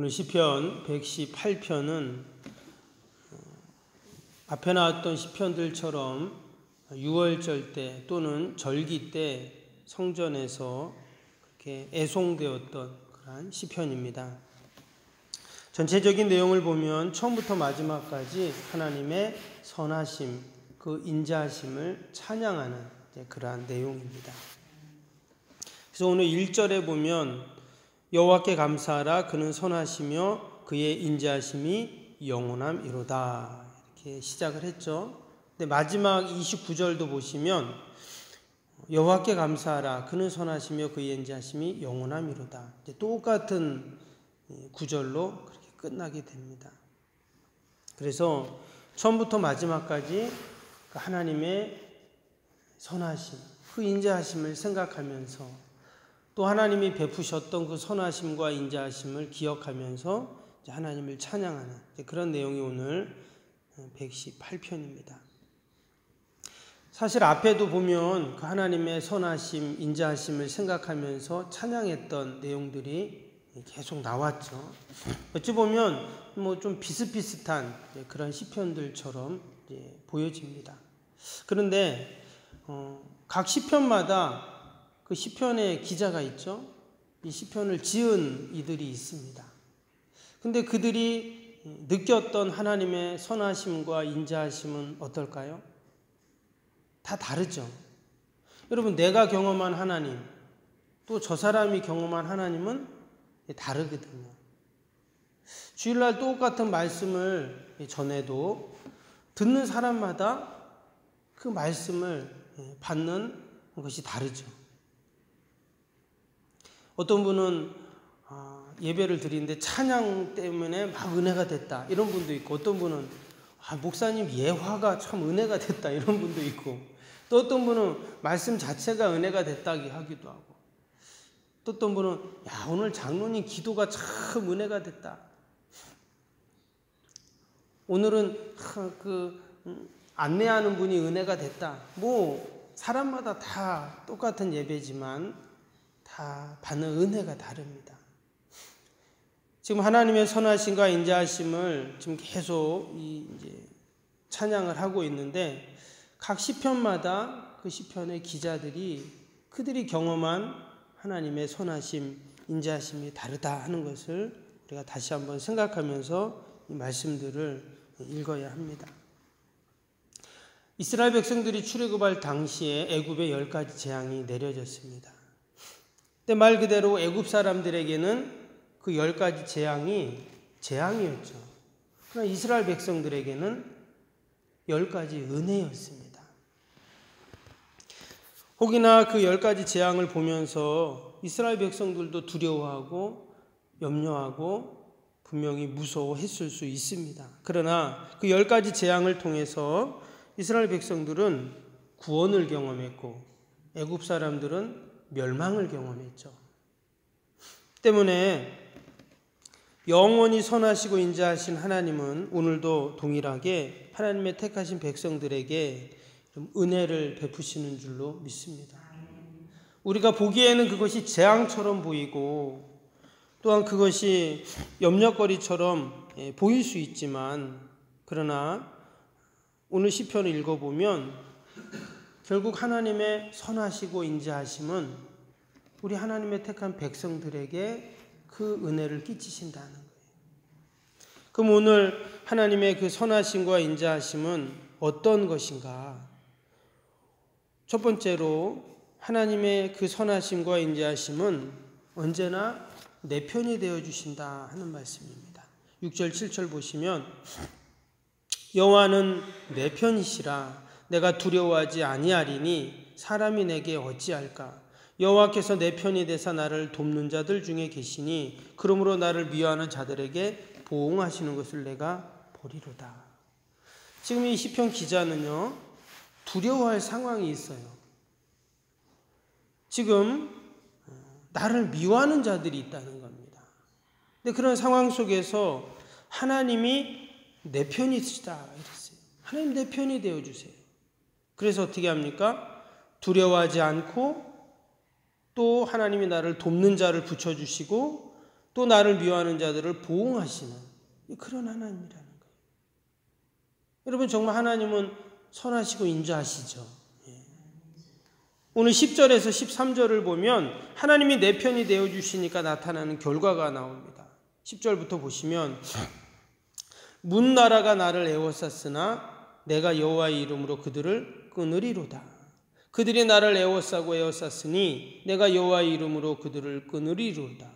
오늘 시편 118편은 앞에 나왔던 시편들처럼 유월절 때 또는 절기 때 성전에서 그렇게 애송되었던 그러한 시편입니다. 전체적인 내용을 보면 처음부터 마지막까지 하나님의 선하심, 그 인자하심을 찬양하는 그러한 내용입니다. 그래서 오늘 1절에 보면 여호와께 감사하라 그는 선하시며 그의 인자하심이 영원함이로다 이렇게 시작을 했죠. 근데 마지막 29절도 보시면 여호와께 감사하라 그는 선하시며 그의 인자하심이 영원함이로다. 이제 똑같은 구절로 그렇게 끝나게 됩니다. 그래서 처음부터 마지막까지 하나님의 선하심, 그 인자하심을 생각하면서 또 하나님이 베푸셨던 그 선하심과 인자하심을 기억하면서 하나님을 찬양하는 그런 내용이 오늘 118편입니다. 사실 앞에도 보면 그 하나님의 선하심, 인자하심을 생각하면서 찬양했던 내용들이 계속 나왔죠. 어찌 보면 뭐 좀 비슷비슷한 그런 시편들처럼 보여집니다. 그런데 각 시편마다 그 시편의 기자가 있죠. 이 시편을 지은 이들이 있습니다. 근데 그들이 느꼈던 하나님의 선하심과 인자하심은 어떨까요? 다 다르죠. 여러분, 내가 경험한 하나님, 또 저 사람이 경험한 하나님은 다르거든요. 주일날 똑같은 말씀을 전해도 듣는 사람마다 그 말씀을 받는 것이 다르죠. 어떤 분은 예배를 드리는데 찬양 때문에 막 은혜가 됐다 이런 분도 있고, 어떤 분은 목사님 예화가 참 은혜가 됐다 이런 분도 있고, 또 어떤 분은 말씀 자체가 은혜가 됐다기 하기도 하고, 또 어떤 분은 야 오늘 장로님 기도가 참 은혜가 됐다, 오늘은 안내하는 분이 은혜가 됐다. 뭐 사람마다 다 똑같은 예배지만 다 받는 은혜가 다릅니다. 지금 하나님의 선하심과 인자하심을 지금 계속 이제 찬양을 하고 있는데, 각 시편마다 그 시편의 기자들이 그들이 경험한 하나님의 선하심, 인자하심이 다르다 하는 것을 우리가 다시 한번 생각하면서 이 말씀들을 읽어야 합니다. 이스라엘 백성들이 출애굽할 당시에 애굽에 10가지 재앙이 내려졌습니다. 근데 말 그대로 애굽 사람들에게는 그 10가지 재앙이 재앙이었죠. 그러나 이스라엘 백성들에게는 10가지 은혜였습니다. 혹이나 그 10가지 재앙을 보면서 이스라엘 백성들도 두려워하고 염려하고 분명히 무서워했을 수 있습니다. 그러나 그 10가지 재앙을 통해서 이스라엘 백성들은 구원을 경험했고 애굽 사람들은 멸망을 경험했죠. 때문에 영원히 선하시고 인자하신 하나님은 오늘도 동일하게 하나님의 택하신 백성들에게 은혜를 베푸시는 줄로 믿습니다. 우리가 보기에는 그것이 재앙처럼 보이고 또한 그것이 염려거리처럼 보일 수 있지만, 그러나 오늘 시편을 읽어보면 결국 하나님의 선하시고 인자하심은 우리 하나님의 택한 백성들에게 그 은혜를 끼치신다는 거예요. 그럼 오늘 하나님의 그 선하심과 인자하심은 어떤 것인가? 첫 번째로 하나님의 그 선하심과 인자하심은 언제나 내 편이 되어주신다 하는 말씀입니다. 6절 7절 보시면 여호와는 내 편이시라 내가 두려워하지 아니하리니 사람이 내게 어찌할까. 여호와께서 내 편이 되사 나를 돕는 자들 중에 계시니 그러므로 나를 미워하는 자들에게 보응하시는 것을 내가 보리로다. 지금 이 시편 기자는요, 두려워할 상황이 있어요. 지금 나를 미워하는 자들이 있다는 겁니다. 근데 그런 상황 속에서 하나님이 내 편이시다 이랬어요. 하나님 내 편이 되어주세요. 그래서 어떻게 합니까? 두려워하지 않고 또 하나님이 나를 돕는 자를 붙여주시고 또 나를 미워하는 자들을 보응하시는 그런 하나님이라는 거예요. 여러분, 정말 하나님은 선하시고 인자하시죠. 오늘 10절에서 13절을 보면 하나님이 내 편이 되어주시니까 나타나는 결과가 나옵니다. 10절부터 보시면 문 나라가 나를 애워쌌으나 내가 여호와의 이름으로 그들을 끊으리로다. 그들이 나를 애워싸고 애워쌌으니 내가 여호와의 이름으로 그들을 끊으리로다.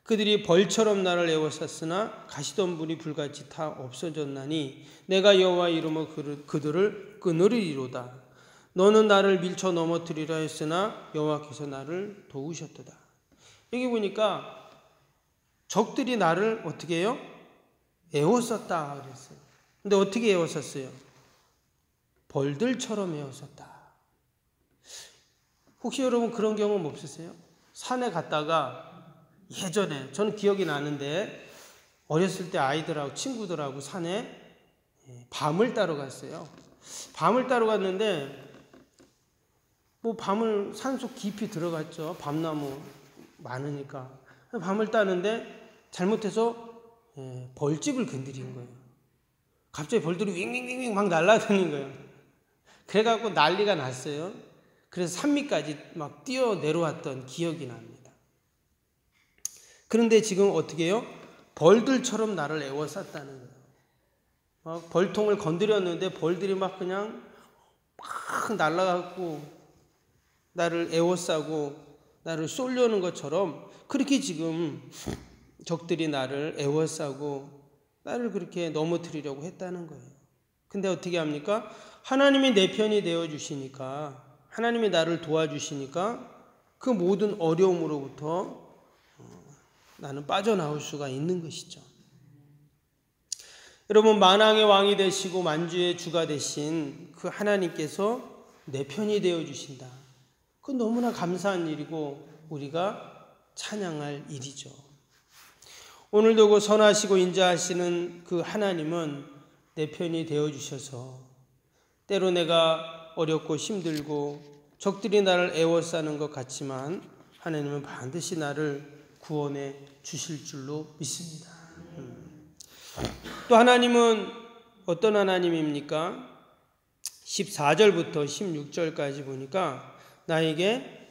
그들이 벌처럼 나를 애워쌌으나 가시던 불이 불같이 타 없어졌나니 내가 여호와의 이름으로 그들을 끊으리로다. 너는 나를 밀쳐 넘어뜨리라 했으나 여호와께서 나를 도우셨도다. 여기 보니까 적들이 나를 어떻게 해요? 애워쌌다 그랬어요. 근데 어떻게 애워쌌어요? 벌들처럼 애워쌌다. 혹시 여러분 그런 경험 없으세요? 산에 갔다가 예전에 저는 기억이 나는데 어렸을 때 아이들하고 친구들하고 산에 밤을 따러 갔어요. 밤을 따러 갔는데 뭐 밤을 산속 깊이 들어갔죠. 밤나무 많으니까. 밤을 따는데 잘못해서 벌집을 건드린 거예요. 갑자기 벌들이 윙윙윙윙 막 날아다닌 거예요. 그래갖고 난리가 났어요. 그래서 산밑까지 막 뛰어 내려왔던 기억이 납니다. 그런데 지금 어떻게 해요? 벌들처럼 나를 에워쌌다는 거예요. 막 벌통을 건드렸는데 벌들이 막 그냥 막 날아가고 나를 에워싸고 나를 쏠려는 것처럼 그렇게 지금 적들이 나를 에워싸고 나를 그렇게 넘어뜨리려고 했다는 거예요. 근데 어떻게 합니까? 하나님이 내 편이 되어주시니까, 하나님이 나를 도와주시니까 그 모든 어려움으로부터 나는 빠져나올 수가 있는 것이죠. 여러분, 만왕의 왕이 되시고 만주의 주가 되신 그 하나님께서 내 편이 되어주신다. 그건 너무나 감사한 일이고 우리가 찬양할 일이죠. 오늘도 그 선하시고 인자하시는 그 하나님은 내 편이 되어주셔서 때로 내가 어렵고 힘들고 적들이 나를 에워싸는 것 같지만 하나님은 반드시 나를 구원해 주실 줄로 믿습니다. 또 하나님은 어떤 하나님입니까? 14절부터 16절까지 보니까 나에게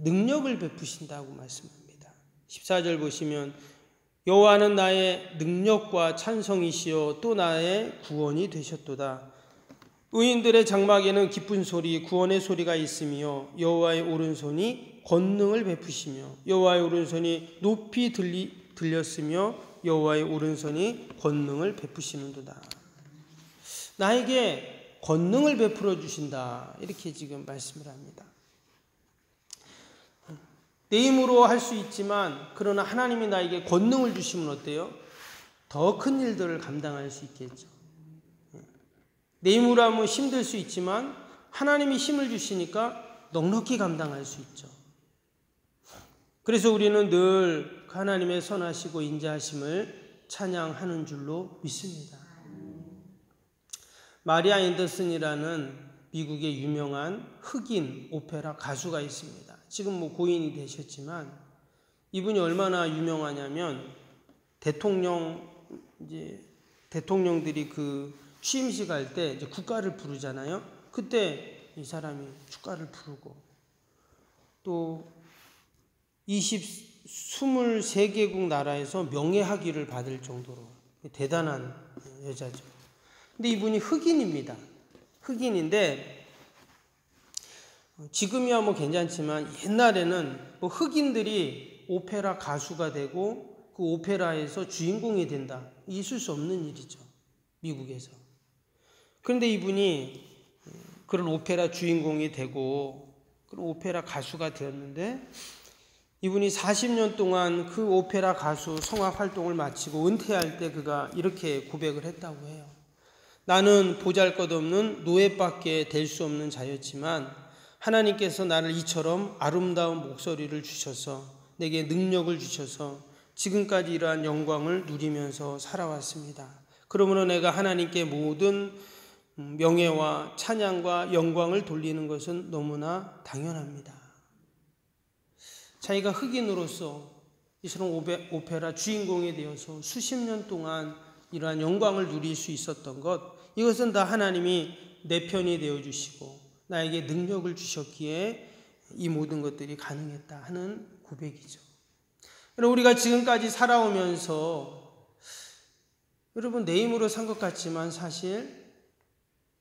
능력을 베푸신다고 말씀합니다. 14절 보시면 여호와는 나의 능력과 찬성이시요 또 나의 구원이 되셨도다. 의인들의 장막에는 기쁜 소리 구원의 소리가 있으며 여호와의 오른손이 권능을 베푸시며 여호와의 오른손이 높이 들렸으며 여호와의 오른손이 권능을 베푸시는도다. 나에게 권능을 베풀어 주신다. 이렇게 지금 말씀을 합니다. 내 힘으로 할 수 있지만 그러나 하나님이 나에게 권능을 주시면 어때요? 더 큰 일들을 감당할 수 있겠죠. 내 힘으로 하면 힘들 수 있지만 하나님이 힘을 주시니까 넉넉히 감당할 수 있죠. 그래서 우리는 늘 하나님의 선하시고 인자하심을 찬양하는 줄로 믿습니다. 마리아 앤더슨이라는 미국의 유명한 흑인 오페라 가수가 있습니다. 지금 뭐 고인이 되셨지만 이분이 얼마나 유명하냐면 대통령들이 그 취임식 할 때 이제 국가를 부르잖아요. 그때 이 사람이 국가를 부르고 또 23개국 나라에서 명예학위를 받을 정도로 대단한 여자죠. 근데 이분이 흑인입니다. 흑인인데 지금이야 뭐 괜찮지만 옛날에는 뭐 흑인들이 오페라 가수가 되고 그 오페라에서 주인공이 된다. 있을 수 없는 일이죠. 미국에서. 그런데 이분이 그런 오페라 주인공이 되고 그런 오페라 가수가 되었는데 이분이 40년 동안 그 오페라 가수 성악 활동을 마치고 은퇴할 때 그가 이렇게 고백을 했다고 해요. 나는 보잘것없는 노예밖에 될 수 없는 자였지만 하나님께서 나를 이처럼 아름다운 목소리를 주셔서 내게 능력을 주셔서 지금까지 이러한 영광을 누리면서 살아왔습니다. 그러므로 내가 하나님께 모든 명예와 찬양과 영광을 돌리는 것은 너무나 당연합니다. 자기가 흑인으로서 이처럼 오페라 주인공이 되어서 수십 년 동안 이러한 영광을 누릴 수 있었던 것, 이것은 다 하나님이 내 편이 되어주시고 나에게 능력을 주셨기에 이 모든 것들이 가능했다 하는 고백이죠. 여러분, 우리가 지금까지 살아오면서 여러분 내 힘으로 산 것 같지만 사실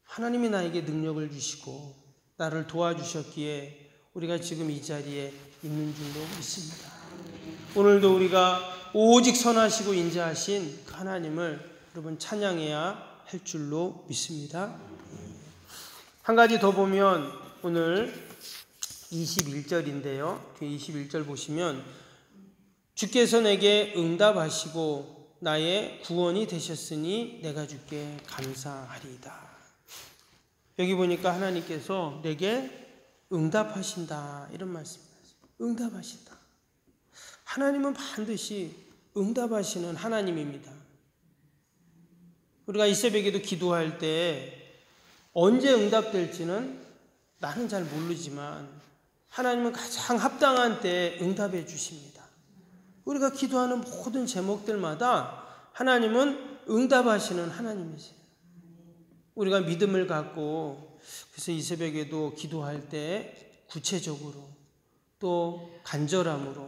하나님이 나에게 능력을 주시고 나를 도와주셨기에 우리가 지금 이 자리에 있는 줄로 믿습니다. 오늘도 우리가 오직 선하시고 인자하신 그 하나님을 여러분 찬양해야 할 줄로 믿습니다. 한 가지 더 보면 오늘 21절인데요. 21절 보시면 주께서 내게 응답하시고 나의 구원이 되셨으니 내가 주께 감사하리이다. 여기 보니까 하나님께서 내게 응답하신다 이런 말씀이에요. 응답하신다. 하나님은 반드시 응답하시는 하나님입니다. 우리가 이 새벽에도 기도할 때 언제 응답될지는 나는 잘 모르지만 하나님은 가장 합당한 때에 응답해 주십니다. 우리가 기도하는 모든 제목들마다 하나님은 응답하시는 하나님이세요. 우리가 믿음을 갖고 그래서 이 새벽에도 기도할 때 구체적으로 또 간절함으로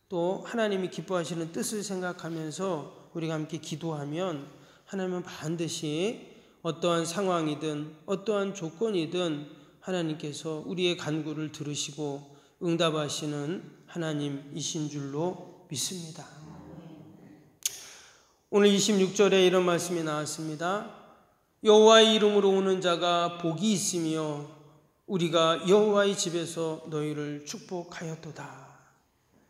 또 하나님이 기뻐하시는 뜻을 생각하면서 우리가 함께 기도하면 하나님은 반드시 어떠한 상황이든 어떠한 조건이든 하나님께서 우리의 간구를 들으시고 응답하시는 하나님이신 줄로 믿습니다. 오늘 26절에 이런 말씀이 나왔습니다. 여호와의 이름으로 오는 자가 복이 있으며 우리가 여호와의 집에서 너희를 축복하였도다.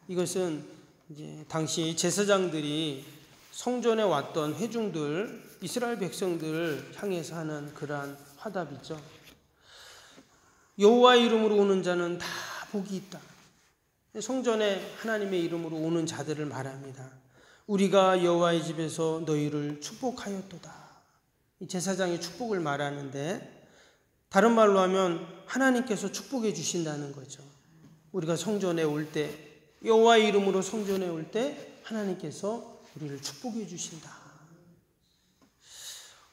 이것은 이제 당시 제사장들이 성전에 왔던 회중들, 이스라엘 백성들을 향해서 하는 그러한 화답이죠. 여호와의 이름으로 오는 자는 다 복이 있다. 성전에 하나님의 이름으로 오는 자들을 말합니다. 우리가 여호와의 집에서 너희를 축복하였도다. 이 제사장의 축복을 말하는데 다른 말로 하면 하나님께서 축복해 주신다는 거죠. 우리가 성전에 올 때, 여호와의 이름으로 성전에 올 때 하나님께서 우리를 축복해 주신다.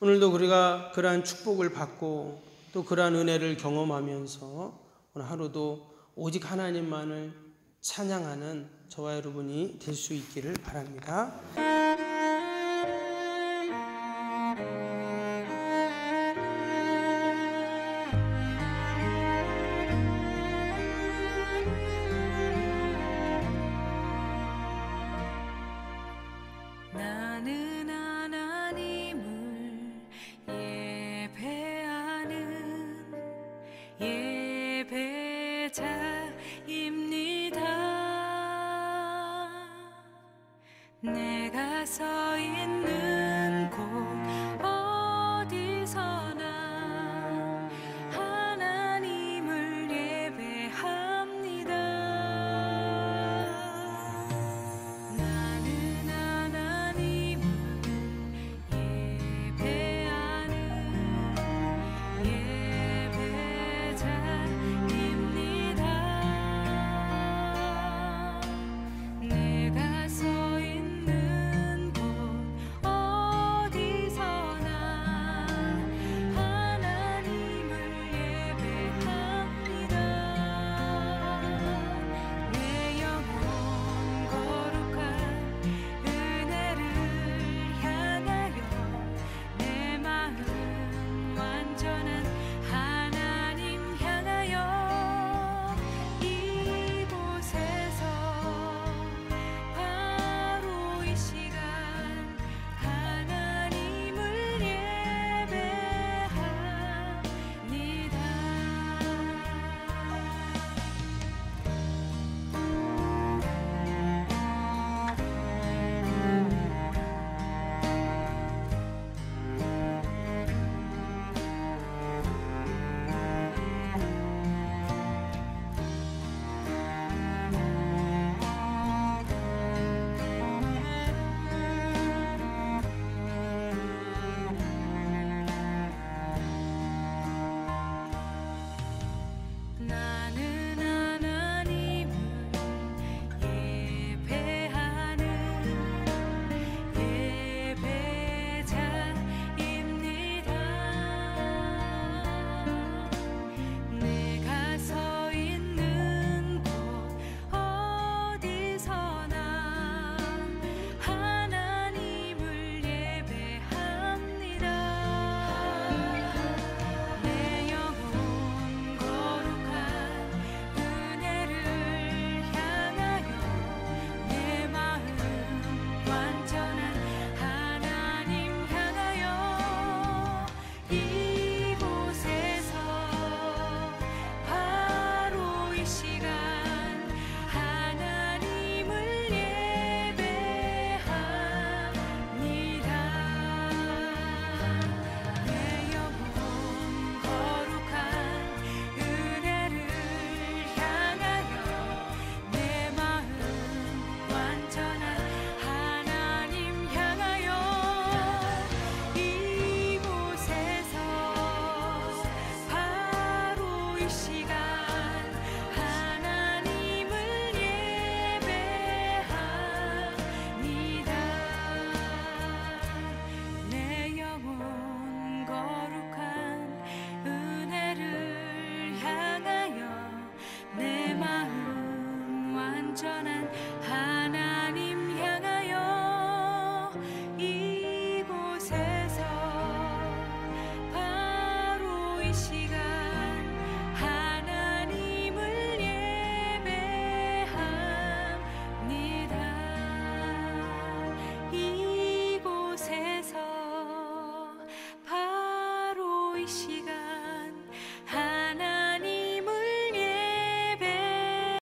오늘도 우리가 그러한 축복을 받고 또 그러한 은혜를 경험하면서 오늘 하루도 오직 하나님만을 찬양하는 저와 여러분이 될 수 있기를 바랍니다. 나는 하나님을 예배하는 예배자입니다. 내가 서 있는